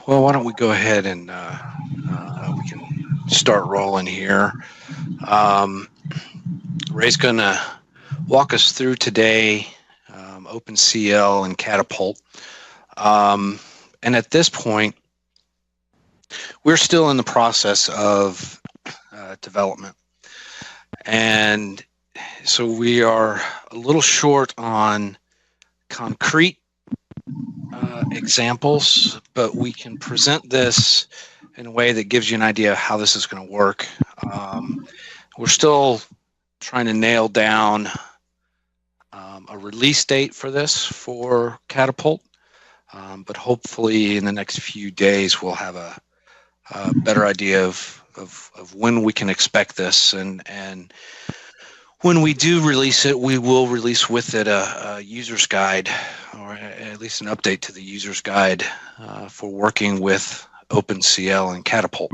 Well, why don't we go ahead and we can start rolling here. Ray's going to walk us through today OpenCL and Catapult. And at this point, we're still in the process of development. And so we are a little short on concrete examples, but we can present this in a way that gives you an idea of how this is going to work. We're still trying to nail down a release date for this for Catapult, but hopefully in the next few days we'll have a better idea of when we can expect this, and when we do release it, we will release with it a user's guide, or at least an update to the user's guide for working with OpenCL and Catapult.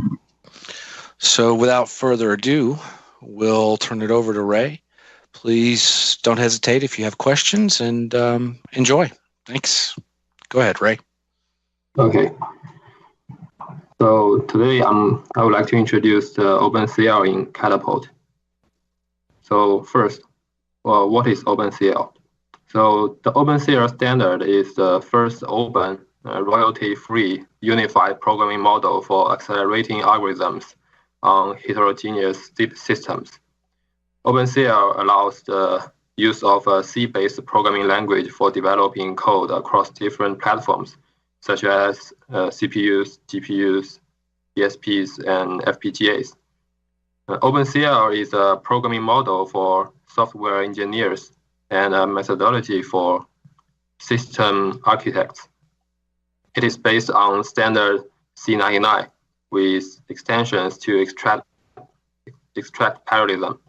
So without further ado, we'll turn it over to Ray. Please don't hesitate if you have questions, and enjoy. Thanks. Go ahead, Ray. Okay. So today I would like to introduce the OpenCL in Catapult. So first, what is OpenCL? So the OpenCL standard is the first open, royalty-free, unified programming model for accelerating algorithms on heterogeneous systems. OpenCL allows the use of a C-based programming language for developing code across different platforms, such as CPUs, GPUs, DSPs, and FPGAs. OpenCL is a programming model for software engineers and a methodology for system architects. It is based on standard C99 with extensions to extract parallelism.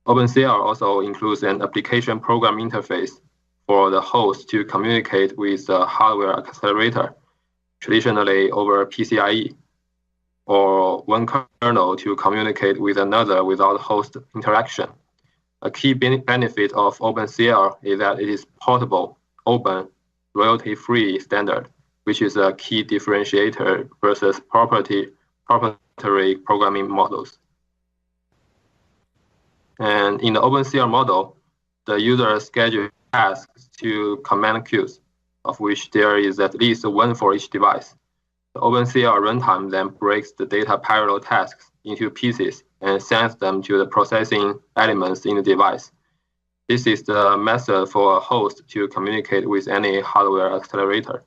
OpenCL also includes an application program interface for the host to communicate with the hardware accelerator, traditionally over PCIe, or one kernel to communicate with another without host interaction. A key benefit of OpenCL is that it is portable, open, royalty-free standard, which is a key differentiator versus proprietary programming models. And in the OpenCL model, the user schedules tasks to command queues, of which there is at least one for each device. The OpenCL runtime then breaks the data parallel tasks into pieces and sends them to the processing elements in the device. This is the method for a host to communicate with any hardware accelerator.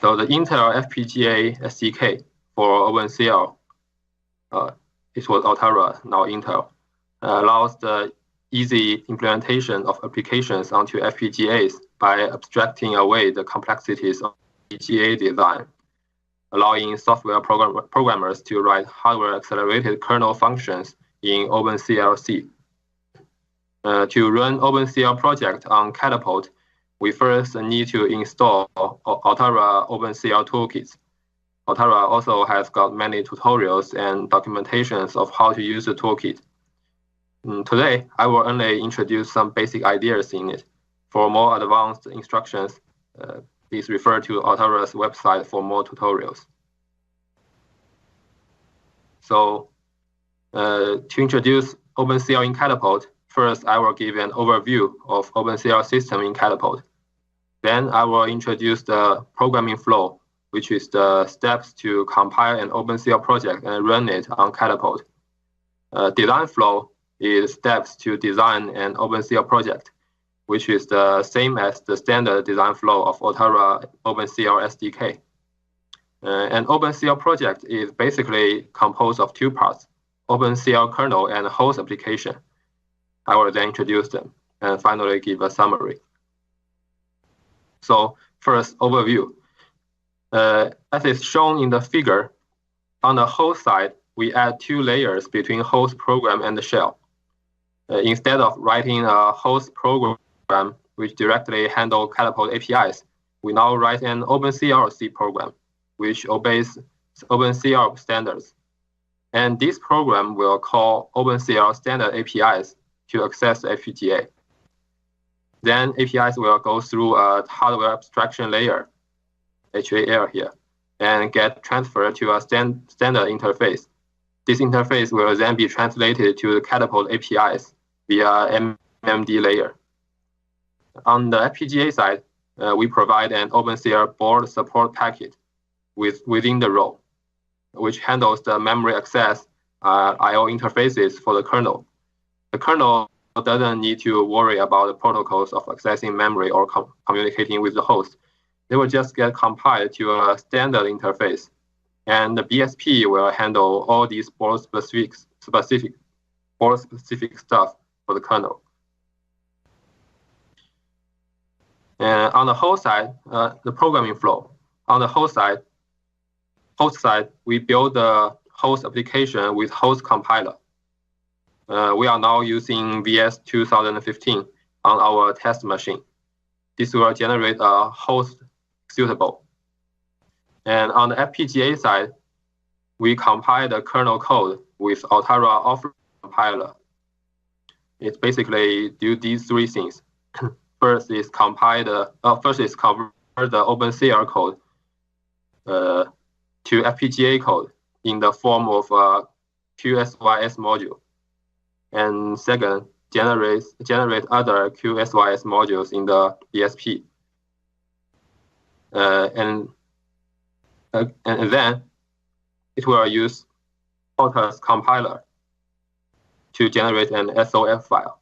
So the Intel FPGA SDK for OpenCL, it was Altera, now Intel, allows the easy implementation of applications onto FPGAs by abstracting away the complexities of FPGA design, allowing software programmers to write hardware-accelerated kernel functions in OpenCL-C. To run OpenCL project on Catapult, we first need to install Altera OpenCL toolkits. Altera also has got many tutorials and documentations of how to use the toolkit. Today, I will only introduce some basic ideas in it. For more advanced instructions, please refer to Altera's website for more tutorials. So to introduce OpenCL in Catapult, first I will give an overview of OpenCL system in Catapult. Then I will introduce the programming flow, which is the steps to compile an OpenCL project and run it on Catapult. Design flow is steps to design an OpenCL project, which is the same as the standard design flow of Altera OpenCL SDK. An OpenCL project is basically composed of two parts, OpenCL kernel and host application. I will then introduce them and finally give a summary. So first, overview. As is shown in the figure, on the host side, we add two layers between host program and the shell. Instead of writing a host program which directly handles Catapult APIs, we now write an OpenCL C program, which obeys OpenCL standards. And this program will call OpenCL standard APIs to access the FPGA. Then APIs will go through a hardware abstraction layer HAL here, and get transferred to a standard interface. This interface will then be translated to the Catapult APIs via MMD layer. On the FPGA side, we provide an OpenCL board support packet within the role, which handles the memory access I/O interfaces for the kernel. The kernel doesn't need to worry about the protocols of accessing memory or communicating with the host. They will just get compiled to a standard interface, and the BSP will handle all these board-specific stuff for the kernel. And on the host side, the programming flow. On the host side, we build the host application with host compiler. We are now using VS 2015 on our test machine. This will generate a host executable. And on the FPGA side, we compile the kernel code with Altera offline compiler. It basically do these three things. First is convert the OpenCL code to FPGA code in the form of a QSYS module. And second, generate other QSYS modules in the BSP. And then it will use Altera's compiler to generate an SOF file.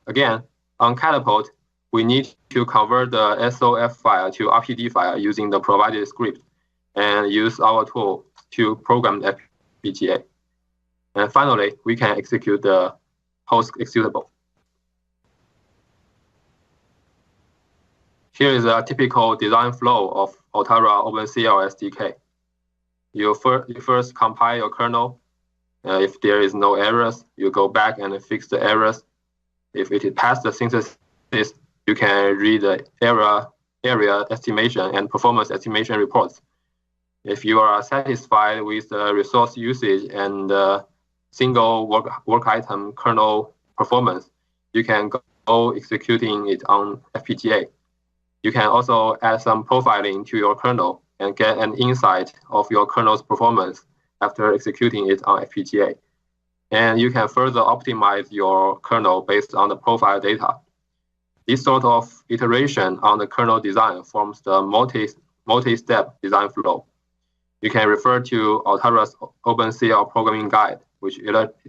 Again, on Catapult, we need to convert the SOF file to RPD file using the provided script and use our tool to program the FPGA. And finally, we can execute the host executable. Here is a typical design flow of Altera OpenCL SDK. You first compile your kernel. If there is no errors, you go back and fix the errors. If it passed the synthesis, you can read the area estimation and performance estimation reports. If you are satisfied with the resource usage and single work item kernel performance, you can go executing it on FPGA. You can also add some profiling to your kernel and get an insight of your kernel's performance after executing it on FPGA. And you can further optimize your kernel based on the profile data. This sort of iteration on the kernel design forms the multi-step design flow. You can refer to Altera's OpenCL programming guide, which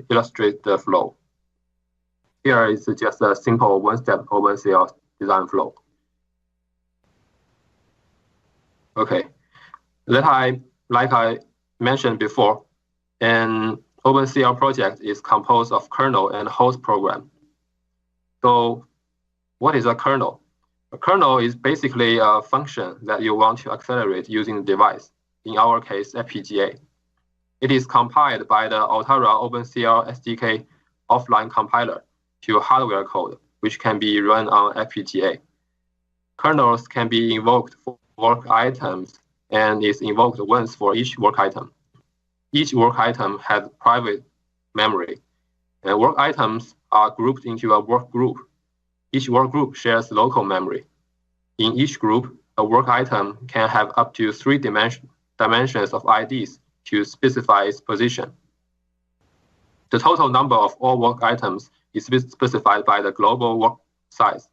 illustrates the flow. Here is just a simple one-step OpenCL design flow. Okay, like I mentioned before, an OpenCL project is composed of kernel and host program. So what is a kernel? A kernel is basically a function that you want to accelerate using the device, in our case, FPGA. It is compiled by the Altera OpenCL SDK offline compiler to hardware code, which can be run on FPGA. Kernels can be invoked for work items and is invoked once for each work item. Each work item has private memory, and work items are grouped into a work group. Each work group shares local memory. In each group, a work item can have up to 3 dimensions of IDs to specify its position. The total number of all work items is specified by the global work size.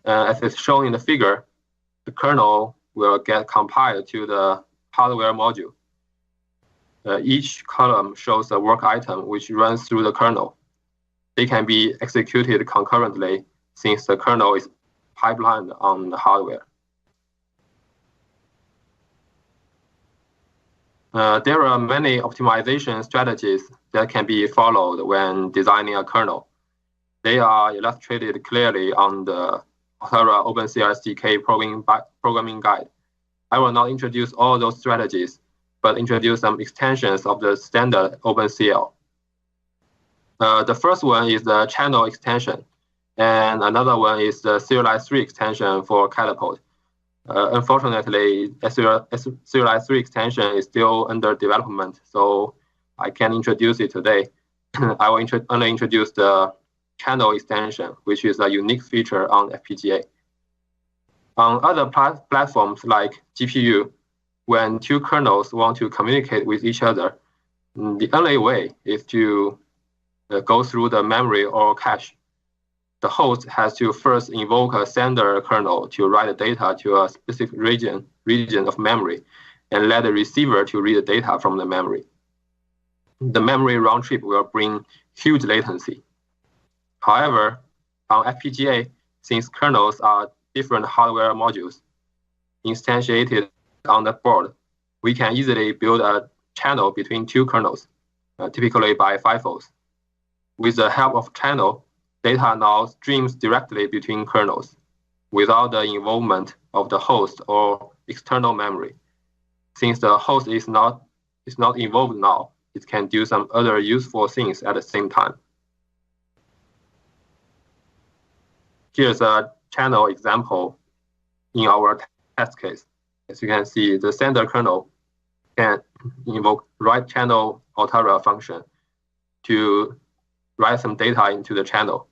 As it's shown in the figure, the kernel will get compiled to the hardware module. Each column shows a work item which runs through the kernel. They can be executed concurrently since the kernel is pipelined on the hardware. There are many optimization strategies that can be followed when designing a kernel. They are illustrated clearly on the Altera OpenCL SDK programming guide. I will not introduce all those strategies, but introduce some extensions of the standard OpenCL. The first one is the channel extension, and another one is the serialized 3 extension for Catapult. Unfortunately, serialized 3 extension is still under development, so I can't introduce it today. I will only introduce the channel extension, which is a unique feature on FPGA. On other platforms like GPU, when two kernels want to communicate with each other, the only way is to go through the memory or cache. The host has to first invoke a sender kernel to write the data to a specific region of memory, and let the receiver to read the data from the memory. The memory round trip will bring huge latency. However, on FPGA, since kernels are different hardware modules instantiated on the board, we can easily build a channel between two kernels, typically by FIFOs. With the help of channel, data now streams directly between kernels without the involvement of the host or external memory. Since the host is not involved now, it can do some other useful things at the same time. Here's a channel example in our test case. As you can see, the sender kernel can invoke write channel Altera function to write some data into the channel,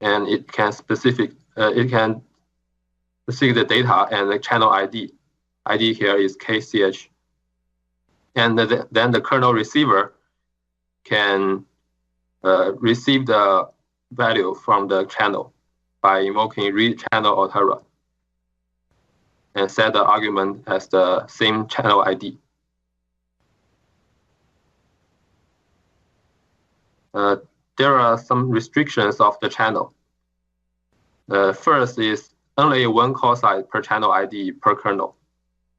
and it can see the data and the channel ID. ID here is KCH, and then the kernel receiver can receive the value from the channel by invoking read channel Altera and set the argument as the same channel ID. There are some restrictions of the channel. First is only one call site per channel ID per kernel.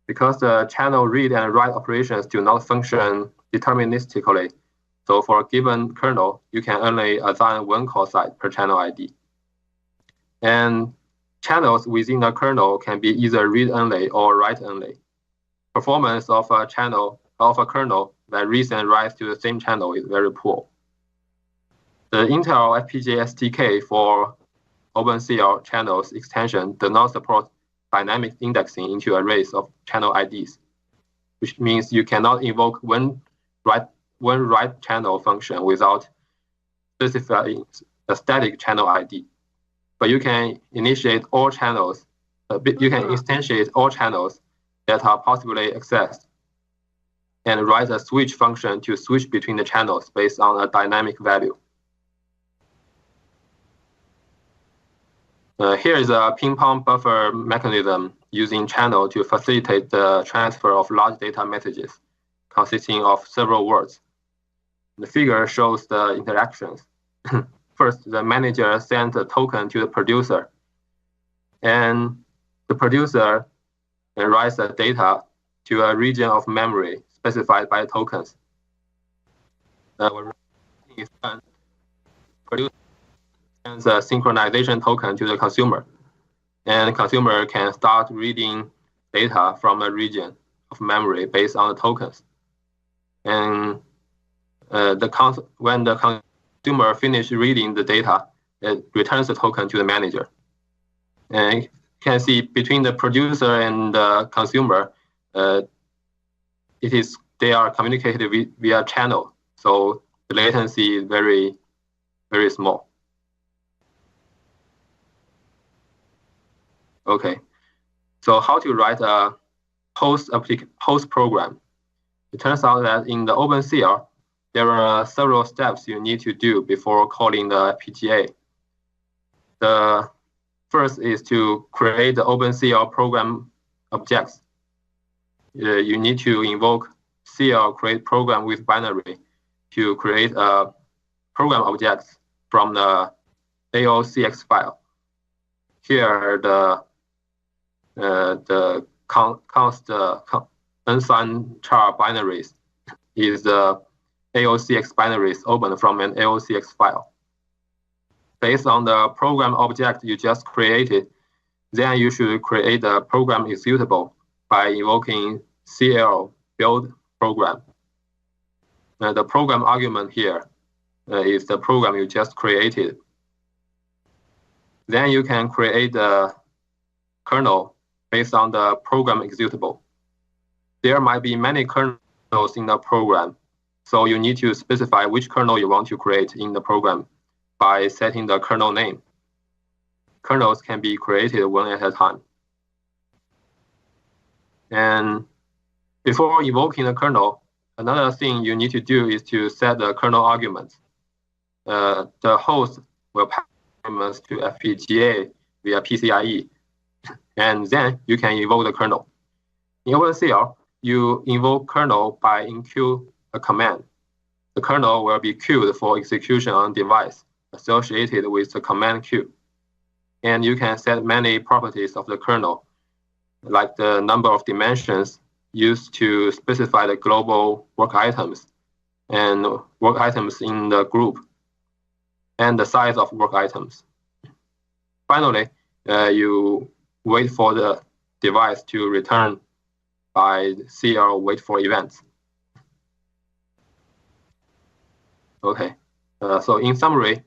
Because the channel read and write operations do not function deterministically, so for a given kernel, you can only assign one call site per channel ID. And channels within a kernel can be either read-only or write-only. Performance of a kernel that reads and writes to the same channel is very poor. The Intel FPGA SDK for OpenCL channels extension does not support dynamic indexing into arrays of channel IDs, which means you cannot invoke one write channel function without specifying a static channel ID. But you can initiate all channels. You can instantiate all channels that are possibly accessed, and write a switch function to switch between the channels based on a dynamic value. Here is a ping-pong buffer mechanism using channel to facilitate the transfer of large data messages consisting of several words. The figure shows the interactions. First, the manager sends a token to the producer, and the producer writes the data to a region of memory specified by tokens. When is done, producer sends a synchronization token to the consumer, and the consumer can start reading data from a region of memory based on the tokens. And when the consumer finishes reading the data, it returns the token to the manager. And you can see between the producer and the consumer, they are communicated via channel, so the latency is very, very small. Okay, so how to write a host program? It turns out that in the OpenCL, there are several steps you need to do before calling the FPGA. The first is to create the OpenCL program objects. You need to invoke CL create program with binary to create a program object from the AOCX file. Here, the unsigned char binaries is the AOCX binaries opened from an AOCX file. Based on the program object you just created, then you should create the program executable by invoking CL build program. The program argument here is the program you just created. Then you can create the kernel based on the program executable. There might be many kernels in the program, so you need to specify which kernel you want to create in the program by setting the kernel name. kernels can be created one at a time. And before invoking the kernel, another thing you need to do is to set the kernel arguments. The host will pass arguments to FPGA via PCIe, and then you can invoke the kernel. In OpenCL, you invoke kernel by enqueue a command. The kernel will be queued for execution on device associated with the command queue. And you can set many properties of the kernel, like the number of dimensions used to specify the global work items and work items in the group, and the size of work items. Finally, you wait for the device to return by CL wait for events. Okay, so in summary,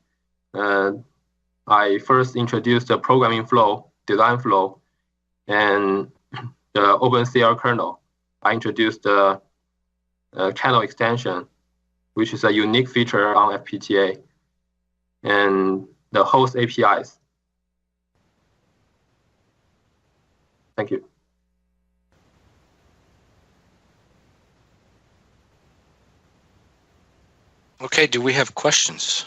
I first introduced the programming flow, design flow, and the OpenCL kernel. I introduced the channel extension, which is a unique feature on FPGA, and the host APIs. Thank you. Okay, do we have questions?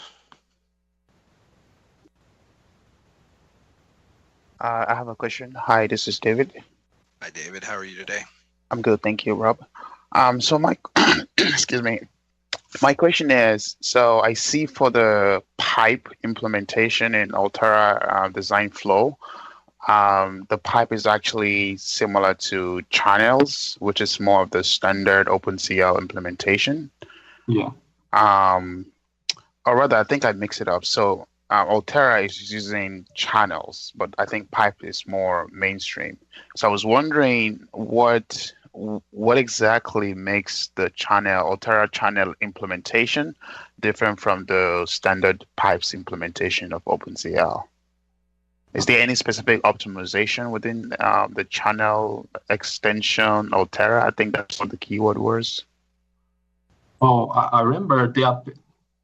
I have a question. Hi, this is David. Hi, David. How are you today? I'm good, thank you, Rob. So my excuse me. My question is, so I see for the pipe implementation in Altera design flow, the pipe is actually similar to channels, which is more of the standard OpenCL implementation. Yeah. Or rather, I think I mix it up. So Altera is using channels, but I think pipe is more mainstream. So I was wondering what exactly makes the Altera channel implementation different from the standard pipes implementation of OpenCL? Is there any specific optimization within the channel extension Altera? I think that's what the keyword was. Oh, I remember they are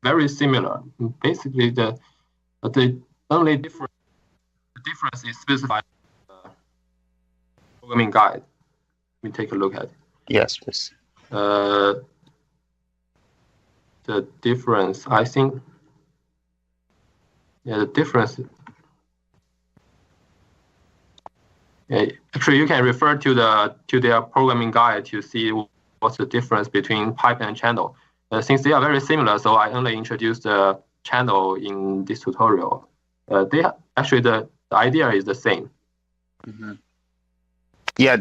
very similar. Basically, the only difference is specified in the programming guide. Let me take a look at it. Yes, please. The difference, I think, the difference. Actually, you can refer to their programming guide to see what's the difference between pipe and channel. Since they are very similar, so I only introduced the channel in this tutorial. The idea is the same. Mm-hmm. Yeah,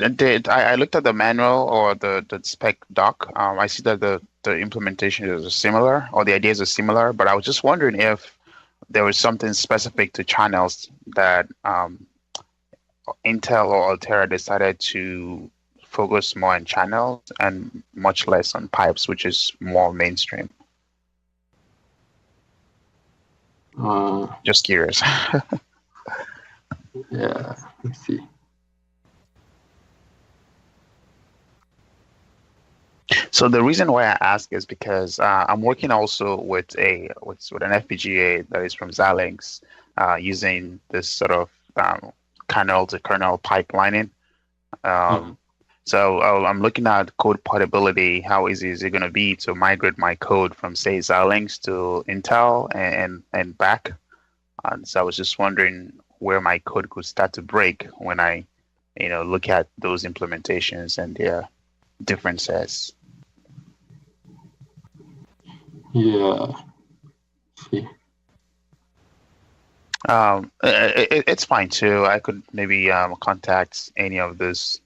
I looked at the manual or the spec doc. I see that the implementation is similar, or the ideas are similar, but I was just wondering if there was something specific to channels that Intel or Altera decided to focus more on channels and much less on pipes, which is more mainstream. Just curious. Yeah, let's see. So the reason why I ask is because I'm working also with an FPGA that is from Xilinx, using this sort of kernel to kernel pipelining. So I'm looking at code portability. How easy is it going to be to migrate my code from, say, Xilinx to Intel and back? And so I was just wondering where my code could start to break when I, look at those implementations and their differences. Yeah. See. It's fine too. I could maybe contact any of those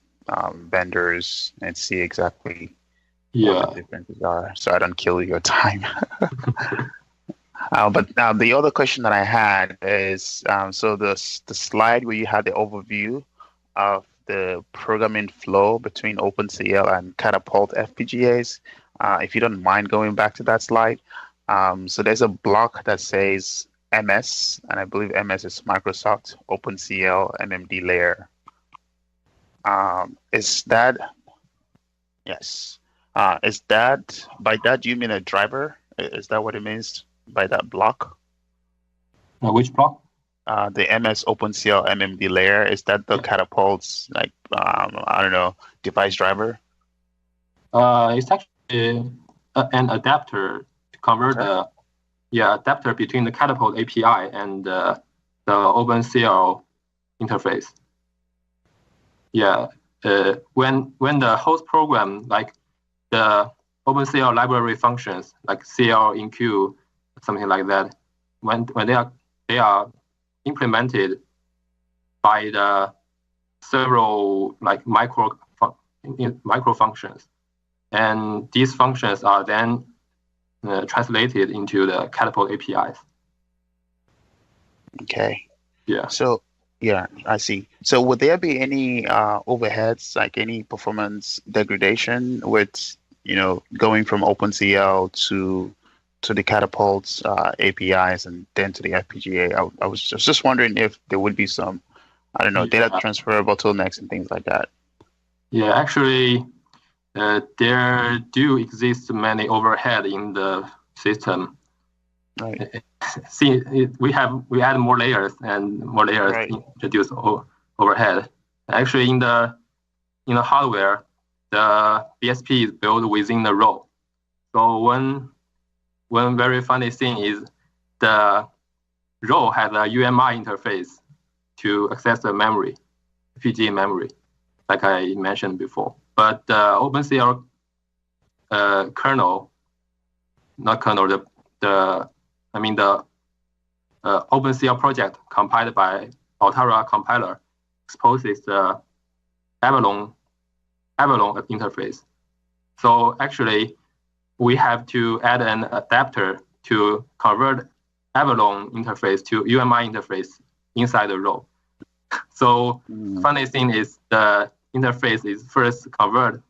vendors and see exactly what the differences are, so I don't kill your time. But the other question that I had is, so the slide where you had the overview of the programming flow between OpenCL and Catapult FPGAs, if you don't mind going back to that slide. So there's a block that says MS, and I believe MS is Microsoft OpenCL MMD layer. Is that, yes. Is that, by that, do you mean a driver? Is that what it means by that block? Which block? the MS OpenCL MMD layer, is that the Catapult's like I don't know, device driver? It's actually an adapter to convert the adapter between the Catapult API and the OpenCL interface. Yeah, when the host program, like the OpenCL library functions, like CL in Q, something like that, when they are implemented by the several like micro functions, and these functions are then translated into the Catapult APIs. Okay. Yeah. So yeah, I see. So would there be any overheads, like any performance degradation with going from OpenCL to the Catapult's APIs and then to the FPGA? I was just wondering if there would be some, I don't know, data transfer bottlenecks and things like that. Yeah, actually, there do exist many overhead in the system. Right. See, we add more layers and more layers Right. introduce overhead. Actually, in the hardware, the BSP is built within the row. So one very funny thing is the row has a UMI interface to access the memory, FPGA memory, like I mentioned before. But the OpenCL kernel, not kernel, the OpenCL project compiled by Altera compiler exposes the Avalon interface. So actually, we have to add an adapter to convert Avalon interface to UMI interface inside the row. So funny thing is the interface is first converted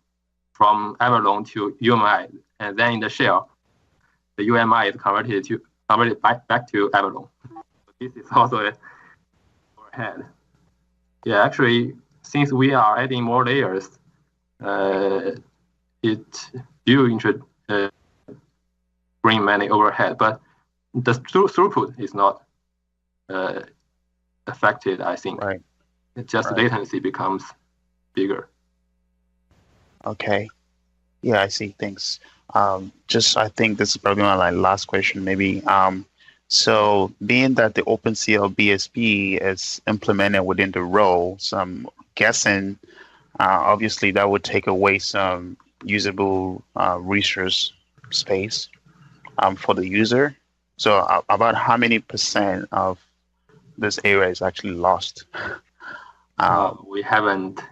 from Avalon to UMI, and then in the shell, the UMI is converted back to Avalon. This is also an overhead. Yeah, actually, since we are adding more layers, it do bring many overhead, but the throughput is not affected, I think. Right. It's just latency becomes bigger. Okay. Yeah, I see. Thanks. I think this is probably my last question, maybe. So being that the OpenCL BSP is implemented within the row, so I'm guessing obviously that would take away some usable resource space for the user. So about how many percent of this area is actually lost? We haven't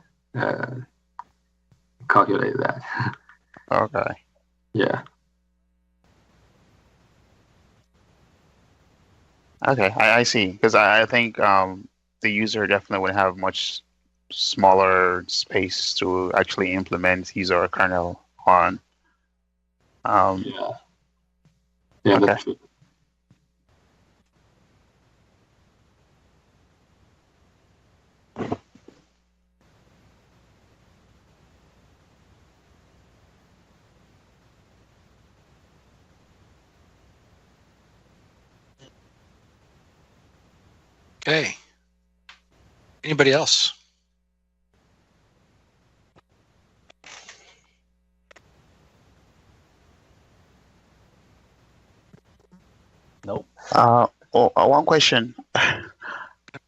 calculated that. Okay. Yeah. Okay, I see. Because I think the user definitely would have much smaller space to actually implement his or her kernel on. Yeah, okay. That's true. Okay. Anybody else? Nope. One question.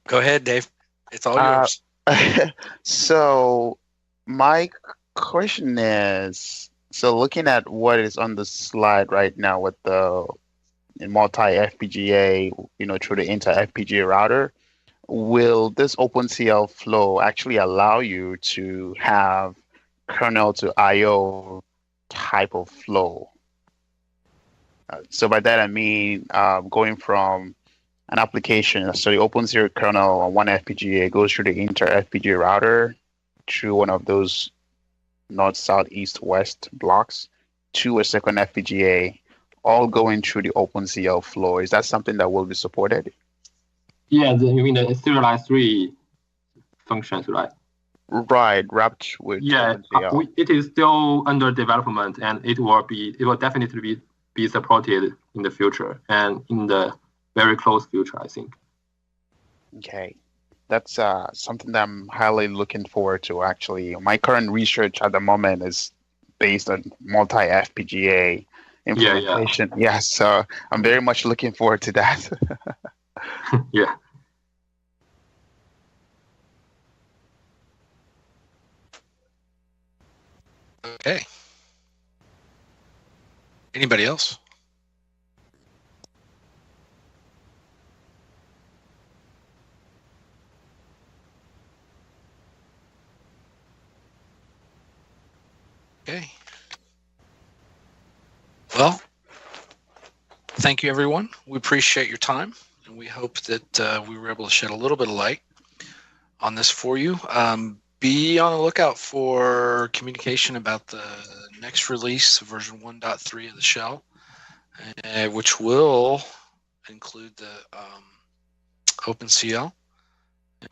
Go ahead, Dave. It's all yours. So my question is, so looking at what is on the slide right now with the multi-FPGA, through the inter-FPGA router, will this OpenCL flow actually allow you to have kernel to IO type of flow? So by that I mean going from an application, so the OpenCL kernel on one FPGA goes through the inter-FPGA router through one of those north, south, east, west blocks to a second FPGA, all going through the OpenCL flow. Is that something that will be supported? Yeah, you mean the serialized 3 functions, right? Right, wrapped with OpenCL. It is still under development, and it will definitely be supported in the future and in the very close future, I think. Okay. That's something that I'm highly looking forward to, actually. My current research at the moment is based on multi-FPGA implementation. Yes, so I'm very much looking forward to that. Yeah. Okay. Anybody else? Okay. Well, thank you, everyone. We appreciate your time, and we hope that we were able to shed a little bit of light on this for you. Be on the lookout for communication about the next release, version 1.3 of the shell, which will include the OpenCL.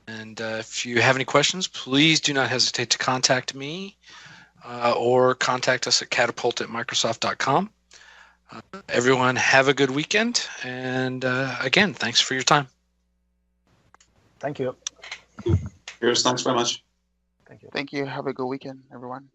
And if you have any questions, please do not hesitate to contact me or contact us at catapult@microsoft.com. Everyone, have a good weekend. And again, thanks for your time. Thank you. Cheers. Thanks very much. Thank you. Thank you. Have a good weekend, everyone.